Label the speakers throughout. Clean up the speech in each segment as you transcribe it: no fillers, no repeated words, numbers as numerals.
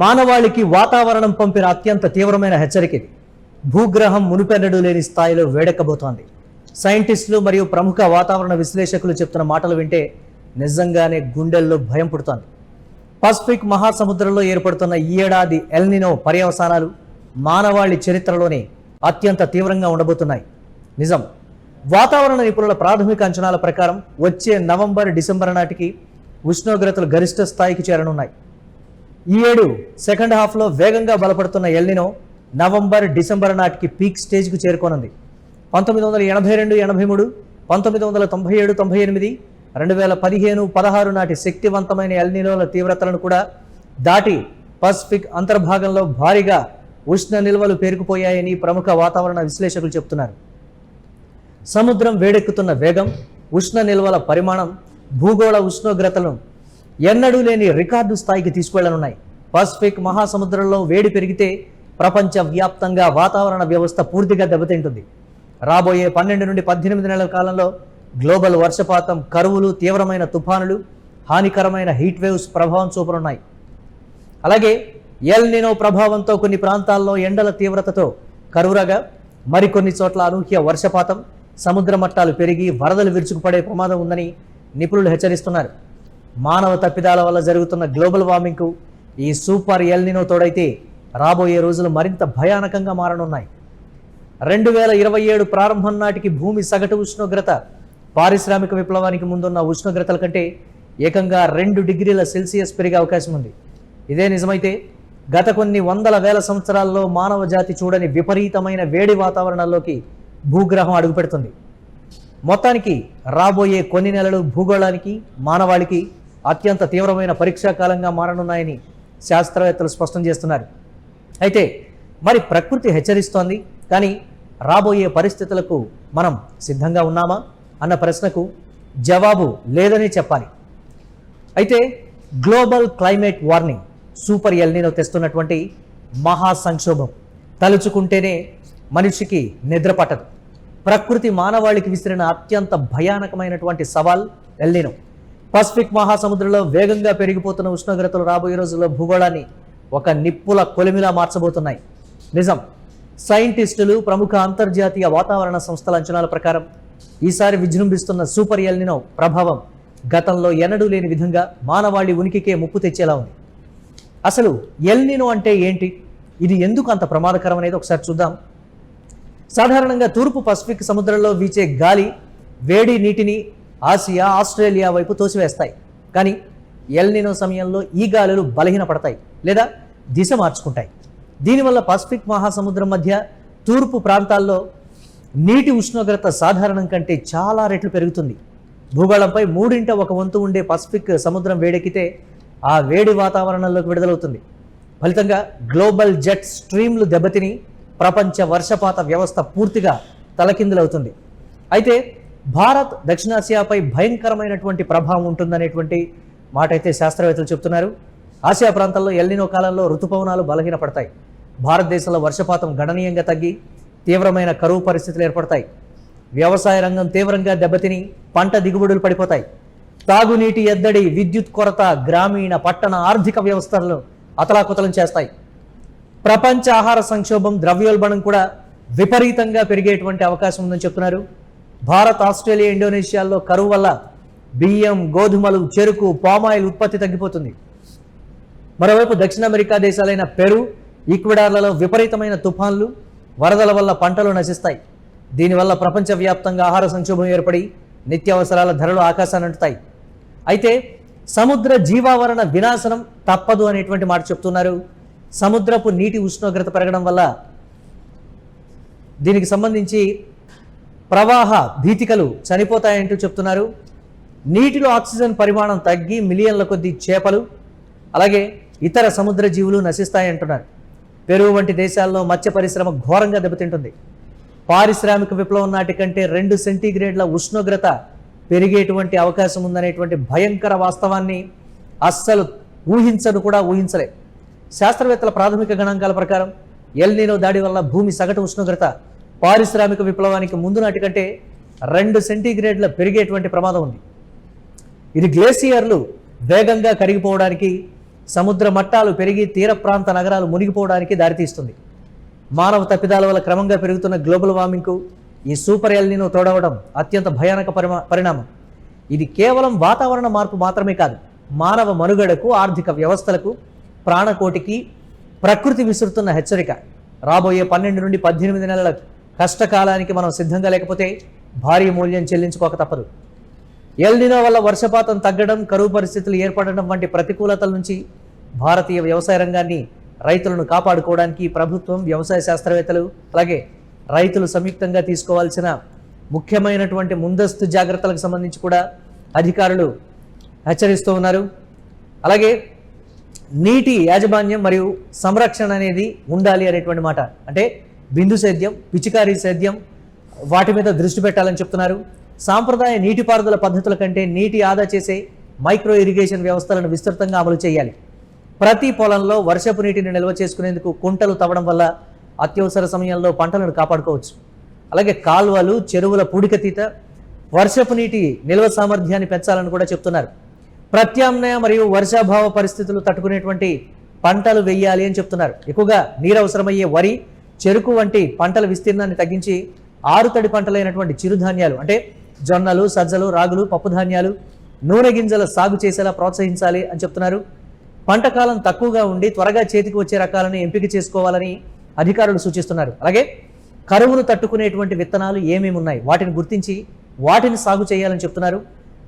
Speaker 1: మానవాళికి వాతావరణం పంపిన అత్యంత తీవ్రమైన హెచ్చరిక ఇది. భూగ్రహం మునుపెన్నడూ లేని స్థాయిలో వేడెక్కబోతోంది. సైంటిస్టులు మరియు ప్రముఖ వాతావరణ విశ్లేషకులు చెప్తున్న మాటలు వింటే నిజంగానే గుండెల్లో భయం పుడుతోంది. పసిఫిక్ మహాసముద్రంలో ఏర్పడుతున్న ఈ ఏడాది ఎల్నినో పర్యవసానాలు మానవాళి చరిత్రలోనే అత్యంత తీవ్రంగా ఉండబోతున్నాయి. నిజం. వాతావరణ నిపుణుల ప్రాథమిక అంచనాల ప్రకారం వచ్చే నవంబర్, డిసెంబర్ నాటికి ఉష్ణోగ్రతలు గరిష్ట స్థాయికి చేరనున్నాయి. ఈ ఏడు సెకండ్ హాఫ్లో వేగంగా బలపడుతున్న ఎల్నినో నవంబర్, డిసెంబర్ నాటికి పీక్ స్టేజ్కు చేరుకోనుంది. 1982-83, 1997-98, 2015-16 నాటి శక్తివంతమైన ఎల్నినోల తీవ్రతలను కూడా దాటి పసిఫిక్ అంతర్భాగంలో భారీగా ఉష్ణ నిల్వలు పేరుకుపోయాయని ప్రముఖ వాతావరణ విశ్లేషకులు చెబుతున్నారు. సముద్రం వేడెక్కుతున్న వేగం, ఉష్ణ నిల్వల పరిమాణం భూగోళ ఉష్ణోగ్రతలను ఎన్నడూ లేని రికార్డు స్థాయికి తీసుకెళ్లనున్నాయి. పసిఫిక్ మహాసముద్రంలో వేడి పెరిగితే ప్రపంచవ్యాప్తంగా వాతావరణ వ్యవస్థ పూర్తిగా దెబ్బతింటుంది. రాబోయే 12 నుండి 18 నెలల కాలంలో గ్లోబల్ వర్షపాతం, కరువులు, తీవ్రమైన తుఫానులు, హానికరమైన హీట్ వేవ్స్ ప్రభావం చూపనున్నాయి. అలాగే ఎల్నినో ప్రభావంతో కొన్ని ప్రాంతాల్లో ఎండల తీవ్రతతో కరువురాగా, మరికొన్ని చోట్ల అనూహ్య వర్షపాతం, సముద్ర మట్టాలు పెరిగి వరదలు విరుచుకుపడే ప్రమాదం ఉందని నిపుణులు హెచ్చరిస్తున్నారు. మానవ తప్పిదాల వల్ల జరుగుతున్న గ్లోబల్ వార్మింగ్కు ఈ సూపర్ ఎల్నినో తోడైతే రాబోయే రోజులు మరింత భయానకంగా మారనున్నాయి. 2027 ప్రారంభం నాటికి భూమి సగటు ఉష్ణోగ్రత పారిశ్రామిక విప్లవానికి ముందున్న ఉష్ణోగ్రతల కంటే ఏకంగా 2 డిగ్రీల సెల్సియస్ పెరిగే అవకాశం ఉంది. ఇదే నిజమైతే గత కొన్ని వందల వేల సంవత్సరాల్లో మానవ జాతి చూడని విపరీతమైన వేడి వాతావరణంలోకి భూగ్రహం అడుగుపెడుతుంది. మొత్తానికి రాబోయే కొన్ని నెలలు భూగోళానికి, మానవాళికి అత్యంత తీవ్రమైన పరీక్షాకాలంగా మారనున్నాయని శాస్త్రవేత్తలు స్పష్టం చేస్తున్నారు. అయితే మరి ప్రకృతి హెచ్చరిస్తోంది, కానీ రాబోయే పరిస్థితులకు మనం సిద్ధంగా ఉన్నామా అన్న ప్రశ్నకు జవాబు లేదని చెప్పాలి. అయితే global climate warning, super El Nino తెస్తున్నటువంటి మహా సంక్షోభం తలుచుకుంటేనే మనిషికి నిద్ర పట్టదు. ప్రకృతి మానవాళికి విసిరిన అత్యంత భయానకమైనటువంటి సవాల్ ఎల్నినో. పసిఫిక్ మహాసముద్రంలో వేగంగా పెరిగిపోతున్న ఉష్ణోగ్రతలు రాబోయే రోజుల్లో భూగోళాన్ని ఒక నిప్పుల కొలిమిలా మార్చబోతున్నాయి. నిజం. సైంటిస్టులు, ప్రముఖ అంతర్జాతీయ వాతావరణ సంస్థల అంచనాల ప్రకారం ఈసారి విజృంభిస్తున్న సూపర్ ఎల్నినో ప్రభావం గతంలో ఎన్నడూ లేని విధంగా మానవాళి ఉనికికే ముప్పు తెచ్చేలా ఉంది. అసలు ఎల్నినో అంటే ఏంటి, ఇది ఎందుకు అంత ప్రమాదకరం అనేది ఒకసారి చూద్దాం. సాధారణంగా తూర్పు పసిఫిక్ సముద్రంలో వీచే గాలి వేడి నీటిని ఆసియా, ఆస్ట్రేలియా వైపు తోసివేస్తాయి. కానీ ఎల్నినో సమయంలో ఈ గాలులు బలహీనపడతాయి లేదా దిశ మార్చుకుంటాయి. దీనివల్ల పసిఫిక్ మహాసముద్రం మధ్య తూర్పు ప్రాంతాల్లో నీటి ఉష్ణోగ్రత సాధారణం కంటే చాలా రెట్లు పెరుగుతుంది. భూగోళంపై 1/3 వంతు ఉండే పసిఫిక్ సముద్రం వేడెక్కితే ఆ వేడి వాతావరణంలోకి విడుదలవుతుంది. ఫలితంగా గ్లోబల్ జెట్ స్ట్రీమ్లు దెబ్బతిని ప్రపంచ వర్షపాత వ్యవస్థ పూర్తిగా తలకిందులవుతుంది. అయితే భారత్, దక్షిణాసియాపై భయంకరమైనటువంటి ప్రభావం ఉంటుందనేటువంటి మాట అయితే శాస్త్రవేత్తలు చెప్తున్నారు. ఆసియా ప్రాంతాల్లో ఎల్నినో కాలంలో ఋతుపవనాలు బలహీనపడతాయి. భారతదేశంలో వర్షపాతం గణనీయంగా తగ్గి తీవ్రమైన కరువు పరిస్థితులు ఏర్పడతాయి. వ్యవసాయ రంగం తీవ్రంగా దెబ్బతిని పంట దిగుబడులు పడిపోతాయి. తాగునీటి ఎద్దడి, విద్యుత్ కొరత గ్రామీణ, పట్టణ ఆర్థిక వ్యవస్థలను అతలాకుతలం చేస్తాయి. ప్రపంచ ఆహార సంక్షోభం, ద్రవ్యోల్బణం కూడా విపరీతంగా పెరిగేటువంటి అవకాశం ఉందని చెప్తున్నారు. భారత్, ఆస్ట్రేలియా, ఇండోనేషియాల్లో కరువు వల్ల బియ్యం, గోధుమలు, చెరుకు, పామాయిల్ ఉత్పత్తి తగ్గిపోతుంది. మరోవైపు దక్షిణ అమెరికా దేశాలైన పెరు, ఈక్వెడార్లలో విపరీతమైన తుఫాన్లు, వరదల వల్ల పంటలు నశిస్తాయి. దీనివల్ల ప్రపంచవ్యాప్తంగా ఆహార సంక్షోభం ఏర్పడి నిత్యావసరాల ధరలు ఆకాశాన్ని అంటుతాయి. అయితే సముద్ర జీవావరణ వినాశనం తప్పదు అనేటువంటి మాట చెప్తున్నారు. సముద్రపు నీటి ఉష్ణోగ్రత పెరగడం వల్ల దీనికి సంబంధించి ప్రవాహ భీతికలు చనిపోతాయంటూ చెప్తున్నారు. నీటిలో ఆక్సిజన్ పరిమాణం తగ్గి మిలియన్ల కొద్ది చేపలు, అలాగే ఇతర సముద్ర జీవులు నశిస్తాయంటున్నారు. పెరు వంటి దేశాల్లో మత్స్య పరిశ్రమ ఘోరంగా దెబ్బతింటుంది. పారిశ్రామిక విప్లవం నాటి కంటే 2 సెంటీగ్రేడ్ల ఉష్ణోగ్రత పెరిగేటువంటి అవకాశం ఉందనేటువంటి భయంకర వాస్తవాన్ని అస్సలు ఊహించలే. శాస్త్రవేత్తల ప్రాథమిక గణాంకాల ప్రకారం ఎల్నినో దాడి వల్ల భూమి సగటు ఉష్ణోగ్రత పారిశ్రామిక విప్లవానికి ముందు నాటి కంటే 2 సెంటీగ్రేడ్ల పెరిగేటువంటి ప్రమాదం ఉంది. ఇది గ్లేసియర్లు వేగంగా కరిగిపోవడానికి, సముద్ర మట్టాలు పెరిగి తీర ప్రాంత నగరాలు మునిగిపోవడానికి దారితీస్తుంది. మానవ తప్పిదాల వల్ల క్రమంగా పెరుగుతున్న గ్లోబల్ వార్మింగ్కు ఈ సూపర్ ఎల్నినో తోడవడం అత్యంత భయానక పరిణామం. ఇది కేవలం వాతావరణ మార్పు మాత్రమే కాదు, మానవ మనుగడకు, ఆర్థిక వ్యవస్థలకు, ప్రాణకోటికి ప్రకృతి విసురుతున్న హెచ్చరిక. రాబోయే 12 నుండి 18 నెలల కష్టకాలానికి మనం సిద్ధంగా లేకపోతే భారీ మూల్యం చెల్లించుకోక తప్పదు. ఎల్నినో వల్ల వర్షపాతం తగ్గడం, కరువు పరిస్థితులు ఏర్పడడం వంటి ప్రతికూలతల నుంచి భారతీయ వ్యవసాయ రంగాన్ని, రైతులను కాపాడుకోవడానికి ప్రభుత్వం, వ్యవసాయ శాస్త్రవేత్తలు, అలాగే రైతులు సంయుక్తంగా తీసుకోవాల్సిన ముఖ్యమైనటువంటి ముందస్తు జాగ్రత్తలకు సంబంధించి కూడా అధికారులు హెచ్చరిస్తూ ఉన్నారు. అలాగే నీటి యాజమాన్యం మరియు సంరక్షణ అనేది ఉండాలి అనేటువంటి మాట. అంటే బిందు సేద్యం, పిచికారీ సేద్యం, వాటి మీద దృష్టి పెట్టాలని చెప్తున్నారు. సాంప్రదాయ నీటిపారుదల పద్ధతుల కంటే నీటి ఆదా చేసే మైక్రో ఇరిగేషన్ వ్యవస్థలను విస్తృతంగా అమలు చేయాలి. ప్రతి పొలంలో వర్షపు నీటిని నిల్వ చేసుకునేందుకు కుంటలు తవ్వడం వల్ల అత్యవసర సమయంలో పంటలను కాపాడుకోవచ్చు. అలాగే కాల్వలు, చెరువుల పూడికతీత, వర్షపు నీటి నిల్వ సామర్థ్యాన్ని పెంచాలని కూడా చెప్తున్నారు. ప్రత్యామ్నాయ మరియు వర్షాభావ పరిస్థితులు తట్టుకునేటువంటి పంటలు వేయాలి అని చెప్తున్నారు. ఎక్కువగా నీరు అవసరమయ్యే వరి, చెరుకు వంటి పంటల విస్తీర్ణాన్ని తగ్గించి ఆరుతడి పంటలైనటువంటి చిరుధాన్యాలు అంటే జొన్నలు, సజ్జలు, రాగులు, పప్పు ధాన్యాలు, నూనె గింజల సాగు చేసేలా ప్రోత్సహించాలి అని చెప్తున్నారు. పంట కాలం తక్కువగా ఉండి త్వరగా చేతికి వచ్చే రకాలను ఎంపిక చేసుకోవాలని అధికారులు సూచిస్తున్నారు. అలాగే కరువును తట్టుకునేటువంటి విత్తనాలు ఏమేమి ఉన్నాయి వాటిని గుర్తించి వాటిని సాగు చేయాలని చెప్తున్నారు.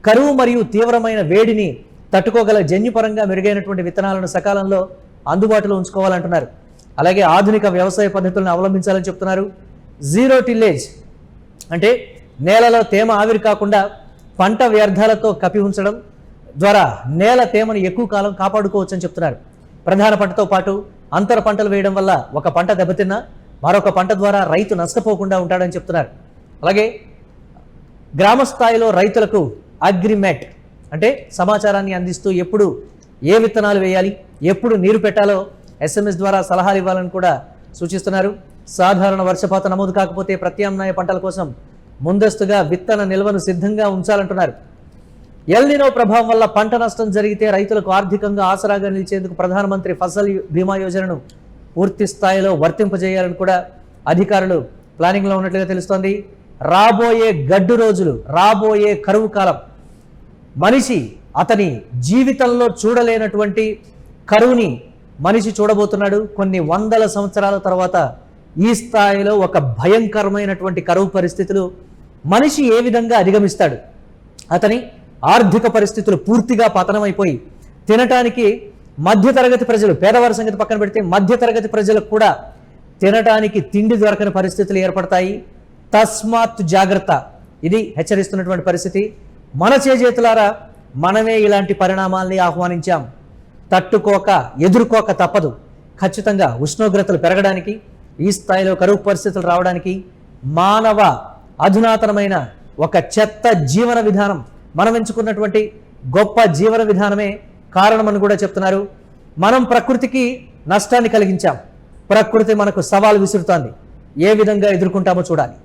Speaker 1: కరువు మరియు తీవ్రమైన వేడిని తట్టుకోగల జన్యుపరంగా మెరుగైనటువంటి విత్తనాలను సకాలంలో అందుబాటులో ఉంచుకోవాలంటున్నారు. అలాగే ఆధునిక వ్యవసాయ పద్ధతులను అవలంబించాలని చెప్తున్నారు. జీరో టిల్లేజ్ అంటే నేలలో తేమ ఆవిరి కాకుండా పంట వ్యర్థాలతో కప్పి ఉంచడం ద్వారా నేల తేమను ఎక్కువ కాలం కాపాడుకోవచ్చు అని చెప్తున్నారు. ప్రధాన పంటతో పాటు అంతర పంటలు వేయడం వల్ల ఒక పంట దెబ్బతిన్నా మరొక పంట ద్వారా రైతు నష్టపోకుండా ఉంటాడని చెప్తున్నారు. అలాగే గ్రామ స్థాయిలో రైతులకు అగ్రిమెట్ అంటే సమాచారాన్ని అందిస్తూ ఎప్పుడు ఏ విత్తనాలు వేయాలి, ఎప్పుడు నీరు పెట్టాలో SMS ద్వారా సలహాలు ఇవ్వాలని కూడా సూచిస్తున్నారు. సాధారణ వర్షపాతం నమోదు కాకపోతే ప్రత్యామ్నాయ పంటల కోసం ముందస్తుగా విత్తన నిల్వను సిద్ధంగా ఉంచాలంటున్నారు. ఎల్నినో ప్రభావం వల్ల పంట నష్టం జరిగితే రైతులకు ఆర్థికంగా ఆసరాగా నిలిచేందుకు ప్రధానమంత్రి ఫసల్ బీమా యోజనను పూర్తి స్థాయిలో వర్తింపజేయాలని కూడా అధికారులు ప్లానింగ్లో ఉన్నట్లుగా తెలుస్తోంది. రాబోయే గడ్డు రోజులు, రాబోయే కరువు కాలం, మనిషి అతని జీవితంలో చూడలేనటువంటి కరువుని మనిషి చూడబోతున్నాడు. కొన్ని వందల సంవత్సరాల తర్వాత ఈ స్థాయిలో ఒక భయంకరమైనటువంటి కరువు పరిస్థితులు మనిషి ఏ విధంగా అధిగమిస్తాడు? అతని ఆర్థిక పరిస్థితులు పూర్తిగా పతనమైపోయి తినటానికి మధ్యతరగతి ప్రజలు, పేదవారి సంగతి పక్కన పెడితే మధ్యతరగతి ప్రజలకు కూడా తినటానికి తిండి దొరకని పరిస్థితులు ఏర్పడతాయి. తస్మాత్ జాగ్రత్త, ఇది హెచ్చరిస్తున్నటువంటి పరిస్థితి. మన చేజేతులారా మనమే ఇలాంటి పరిణామాల్ని ఆహ్వానించాం. తట్టుకోక ఎదుర్కోక తప్పదు. ఖచ్చితంగా ఉష్ణోగ్రతలు పెరగడానికి, ఈ స్థాయిలో కరువు పరిస్థితులు రావడానికి మానవ అధునాతనమైన ఒక చెత్త జీవన విధానం, మనం ఎంచుకున్నటువంటి గొప్ప జీవన విధానమే కారణమని కూడా చెప్తున్నారు. మనం ప్రకృతికి నష్టాన్ని కలిగించాం, ప్రకృతి మనకు సవాల్ విసురుతోంది. ఏ విధంగా ఎదుర్కొంటామో చూడాలి.